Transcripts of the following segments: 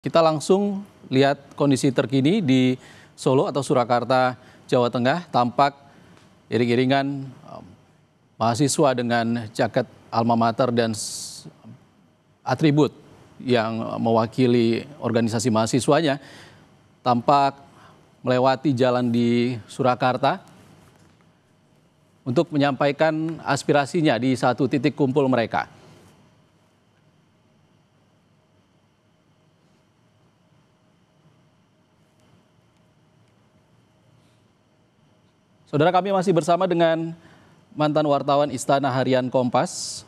Kita langsung lihat kondisi terkini di Solo atau Surakarta, Jawa Tengah. Tampak iring-iringan mahasiswa dengan jaket alma mater dan atribut yang mewakili organisasi mahasiswanya tampak melewati jalan di Surakarta untuk menyampaikan aspirasinya di satu titik kumpul mereka. Saudara, kami masih bersama dengan mantan wartawan Istana Harian Kompas,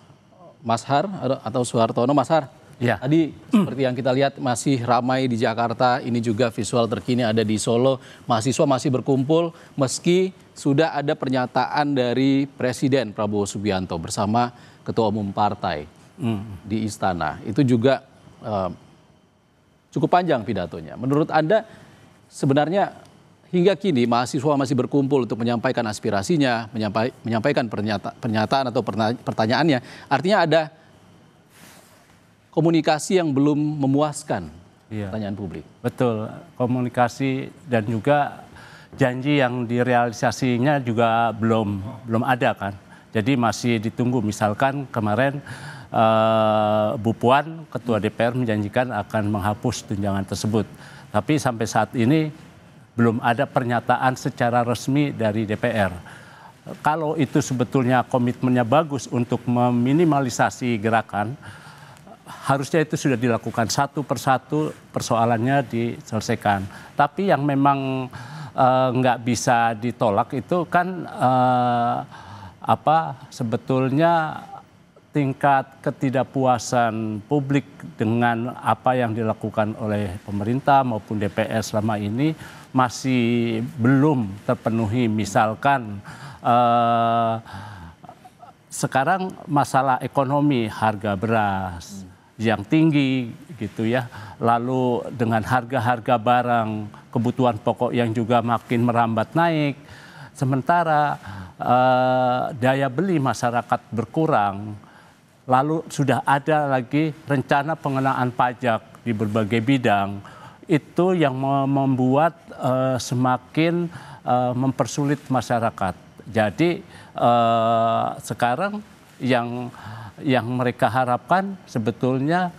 Mas Har atau Suhartono. Mas Har, ya. Tadi seperti yang kita lihat masih ramai di Jakarta, ini juga visual terkini ada di Solo. Mahasiswa masih berkumpul meski sudah ada pernyataan dari Presiden Prabowo Subianto bersama Ketua Umum Partai di Istana. Itu juga cukup panjang pidatonya. Menurut Anda sebenarnya hingga kini mahasiswa masih berkumpul untuk menyampaikan aspirasinya, menyampaikan pernyataan atau pertanyaannya. Artinya ada komunikasi yang belum memuaskan pertanyaan publik. Betul, komunikasi dan juga janji yang direalisasinya juga belum ada kan. Jadi masih ditunggu. Misalkan kemarin Bu Puan, Ketua DPR menjanjikan akan menghapus tunjangan tersebut. Tapi sampai saat ini belum ada pernyataan secara resmi dari DPR. Kalau itu sebetulnya komitmennya bagus untuk meminimalisasi gerakan, harusnya itu sudah dilakukan satu persatu persoalannya diselesaikan. Tapi yang memang nggak bisa ditolak itu kan sebetulnya tingkat ketidakpuasan publik dengan apa yang dilakukan oleh pemerintah maupun DPR selama ini masih belum terpenuhi. Misalkan sekarang masalah ekonomi, harga beras yang tinggi gitu ya, lalu dengan harga-harga barang kebutuhan pokok yang juga makin merambat naik, sementara daya beli masyarakat berkurang. Lalu sudah ada lagi rencana pengenaan pajak di berbagai bidang. Itu yang membuat semakin mempersulit masyarakat. Jadi sekarang yang mereka harapkan sebetulnya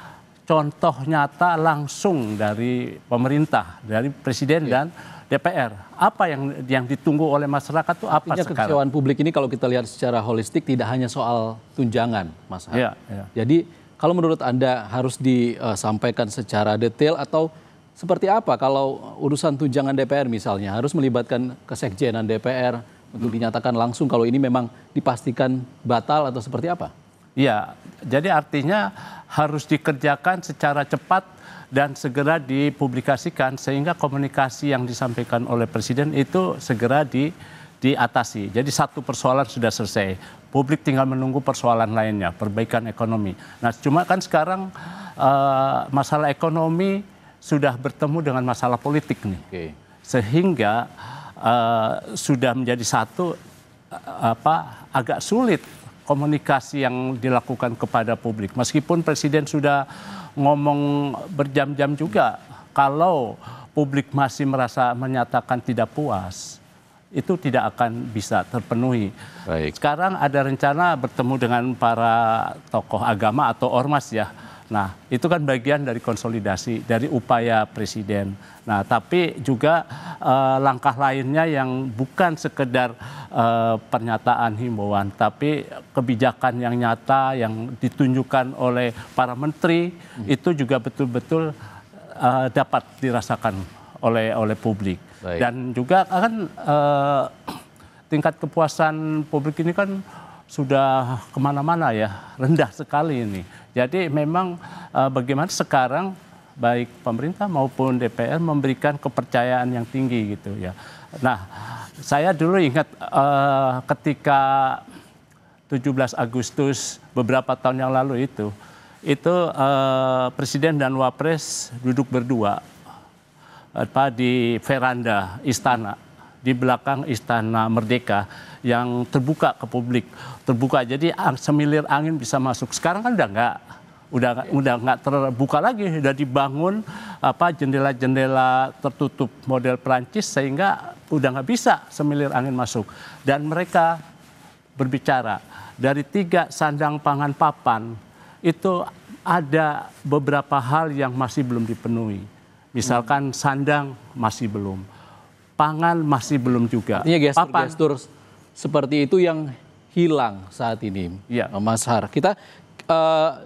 contoh nyata langsung dari pemerintah, dari Presiden dan DPR. Apa yang ditunggu oleh masyarakat itu apa sekarang? Kekecewaan publik ini kalau kita lihat secara holistik tidak hanya soal tunjangan, Mas Har. Jadi kalau menurut Anda harus disampaikan secara detail atau seperti apa kalau urusan tunjangan DPR misalnya harus melibatkan kesekjenan DPR untuk dinyatakan langsung kalau ini memang dipastikan batal atau seperti apa? Iya, jadi artinya harus dikerjakan secara cepat dan segera dipublikasikan sehingga komunikasi yang disampaikan oleh Presiden itu segera diatasi. Jadi satu persoalan sudah selesai, publik tinggal menunggu persoalan lainnya, perbaikan ekonomi. Nah, cuma kan sekarang masalah ekonomi sudah bertemu dengan masalah politik nih, sehingga sudah menjadi satu agak sulit komunikasi yang dilakukan kepada publik. Meskipun Presiden sudah ngomong berjam-jam juga, kalau publik masih menyatakan tidak puas, itu tidak akan bisa terpenuhi. Baik. Sekarang ada rencana bertemu dengan para tokoh agama atau ormas ya. Nah, itu kan bagian dari konsolidasi, dari upaya Presiden. Nah, tapi juga langkah lainnya yang bukan sekedar pernyataan himbauan, tapi kebijakan yang nyata yang ditunjukkan oleh para menteri itu juga betul-betul dapat dirasakan oleh publik. Baik. Dan juga kan tingkat kepuasan publik ini kan sudah kemana-mana ya, rendah sekali ini. Jadi memang bagaimana sekarang baik pemerintah maupun DPR memberikan kepercayaan yang tinggi gitu ya. Nah, saya dulu ingat ketika 17 Agustus beberapa tahun yang lalu itu Presiden dan Wapres duduk berdua di veranda istana, di belakang Istana Merdeka yang terbuka ke publik, terbuka. Jadi semilir angin bisa masuk. Sekarang kan udah enggak. udah nggak terbuka lagi, udah dibangun jendela-jendela tertutup model Perancis sehingga udah nggak bisa semilir angin masuk. Dan mereka berbicara dari 3 sandang pangan papan itu ada beberapa hal yang masih belum dipenuhi. Misalkan sandang masih belum, pangan masih belum juga. Artinya gestur-gestur seperti itu yang hilang saat ini, Ya. Mas Har. Kita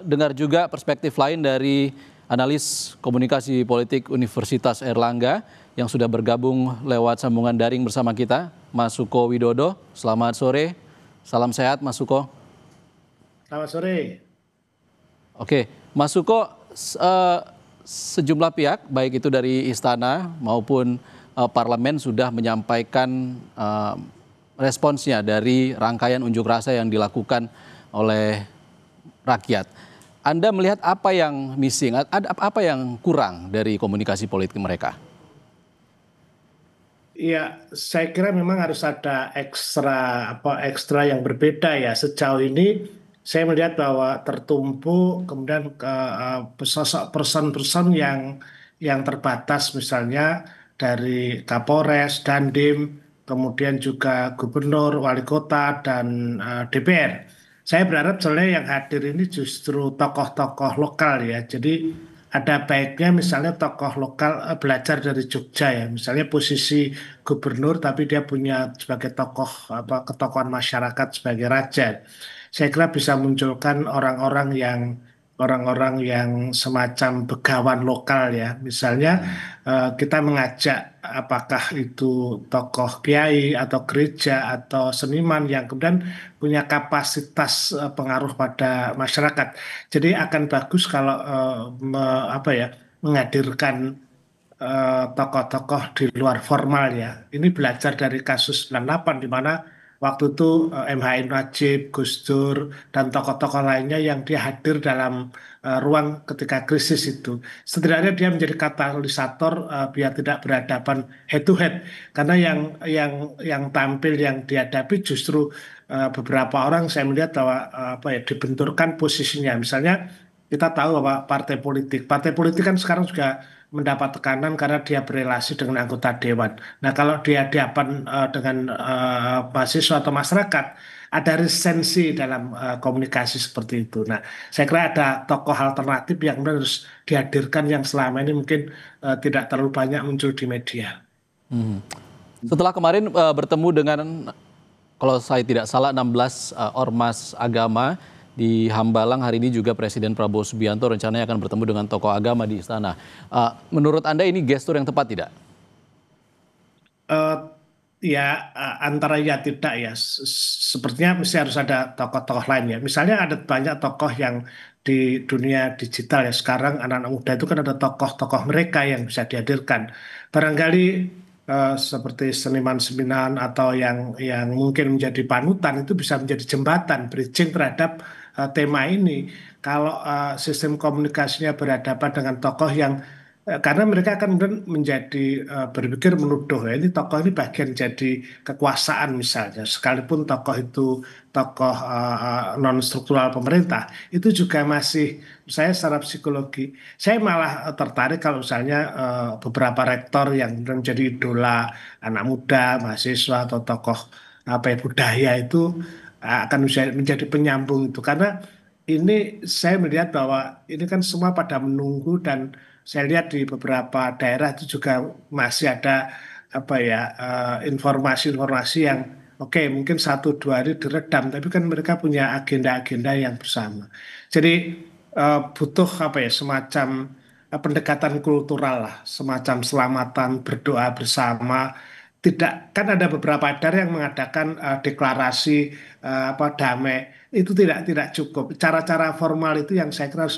dengar juga perspektif lain dari analis komunikasi politik Universitas Airlangga yang sudah bergabung lewat sambungan daring bersama kita, Mas Suko Widodo. Selamat sore, salam sehat Mas Suko. Selamat sore. Oke, Mas Suko, sejumlah pihak, baik itu dari istana maupun parlemen sudah menyampaikan responsnya dari rangkaian unjuk rasa yang dilakukan oleh rakyat. Anda melihat apa yang missing, apa yang kurang dari komunikasi politik mereka? Ya, saya kira memang harus ada ekstra yang berbeda ya. Sejauh ini saya melihat bahwa tertumpu kemudian sosok person-person yang terbatas, misalnya dari Kapolres, Dandim, kemudian juga gubernur, wali kota, dan DPR. Saya berharap sebenarnya yang hadir ini justru tokoh-tokoh lokal ya. Jadi ada baiknya misalnya tokoh lokal belajar dari Jogja ya. Misalnya posisi gubernur tapi dia punya sebagai tokoh ketokohan masyarakat sebagai raja. Saya kira bisa munculkan orang-orang yang semacam begawan lokal ya. Misalnya kita mengajak apakah itu tokoh kiai atau gereja atau seniman yang kemudian punya kapasitas pengaruh pada masyarakat. Jadi akan bagus kalau menghadirkan tokoh-tokoh di luar formal ya. Ini belajar dari kasus 98 di mana waktu itu MH Najib, Gus Dur, dan tokoh-tokoh lainnya yang dia hadir dalam ruang ketika krisis itu. Setidaknya dia menjadi katalisator biar tidak berhadapan head to head. Karena yang tampil yang dihadapi justru beberapa orang saya melihat bahwa dibenturkan posisinya. Misalnya kita tahu bahwa partai politik kan sekarang juga mendapat tekanan karena dia berelasi dengan anggota dewan. Nah, kalau dia hadapan dengan mahasiswa atau masyarakat, ada resensi dalam komunikasi seperti itu. Nah, saya kira ada tokoh alternatif yang harus dihadirkan yang selama ini mungkin tidak terlalu banyak muncul di media. Setelah kemarin bertemu dengan, kalau saya tidak salah, 16 ormas agama di Hambalang, hari ini juga Presiden Prabowo Subianto rencananya akan bertemu dengan tokoh agama di istana. Menurut Anda ini gestur yang tepat tidak? Antara ya tidak ya. Sepertinya mesti harus ada tokoh-tokoh lain ya. Misalnya ada banyak tokoh yang di dunia digital ya. Sekarang anak-anak muda itu kan ada tokoh-tokoh mereka yang bisa dihadirkan. Barangkali seperti seniman-seniman atau yang mungkin menjadi panutan itu bisa menjadi jembatan bridging terhadap tema ini. Kalau sistem komunikasinya berhadapan dengan tokoh yang karena mereka akan menjadi berpikir menuduh ya, ini tokoh ini bagian jadi kekuasaan misalnya, sekalipun tokoh itu tokoh non struktural pemerintah, itu juga masih, saya secara psikologi saya malah tertarik kalau misalnya beberapa rektor yang menjadi idola anak muda, mahasiswa atau tokoh budaya itu akan menjadi penyambung itu. Karena ini saya melihat bahwa ini kan semua pada menunggu, dan saya lihat di beberapa daerah itu juga masih ada informasi-informasi yang oke, mungkin 1-2 hari diredam, tapi kan mereka punya agenda-agenda yang bersama. Jadi butuh semacam pendekatan kultural lah, semacam selamatan, berdoa bersama. Tidak, kan ada beberapa daerah yang mengadakan deklarasi damai, itu tidak cukup. Cara-cara formal itu yang saya kira harus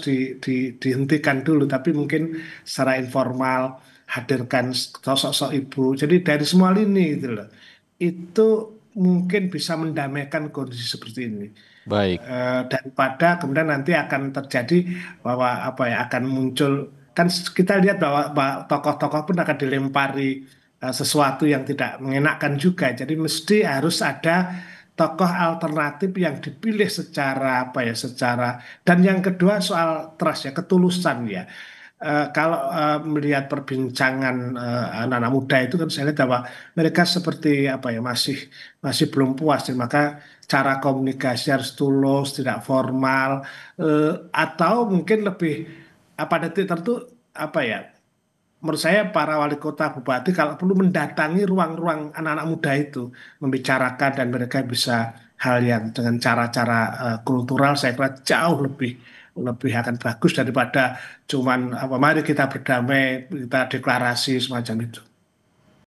dihentikan dulu, tapi mungkin secara informal hadirkan sosok-sosok ibu. Jadi dari semua lini gitu loh. Itu mungkin bisa mendamaikan kondisi seperti ini. Baik. Daripada kemudian nanti akan terjadi bahwa akan muncul, kan kita lihat bahwa tokoh-tokoh pun akan dilempari sesuatu yang tidak mengenakan juga. Jadi mesti harus ada tokoh alternatif yang dipilih secara apa ya, secara, dan yang kedua soal trust ya, ketulusan ya. Kalau melihat perbincangan anak-anak muda itu kan saya lihat bahwa mereka seperti apa ya, masih masih belum puas ya. Maka cara komunikasi harus tulus, tidak formal, atau mungkin lebih pada titik tertentu apa ya, menurut saya para wali kota bupati kalau perlu mendatangi ruang-ruang anak-anak muda itu, membicarakan, dan mereka bisa hal yang dengan cara-cara kultural, saya kira jauh lebih lebih akan bagus daripada cuman apa, mari kita berdamai, kita deklarasi semacam itu.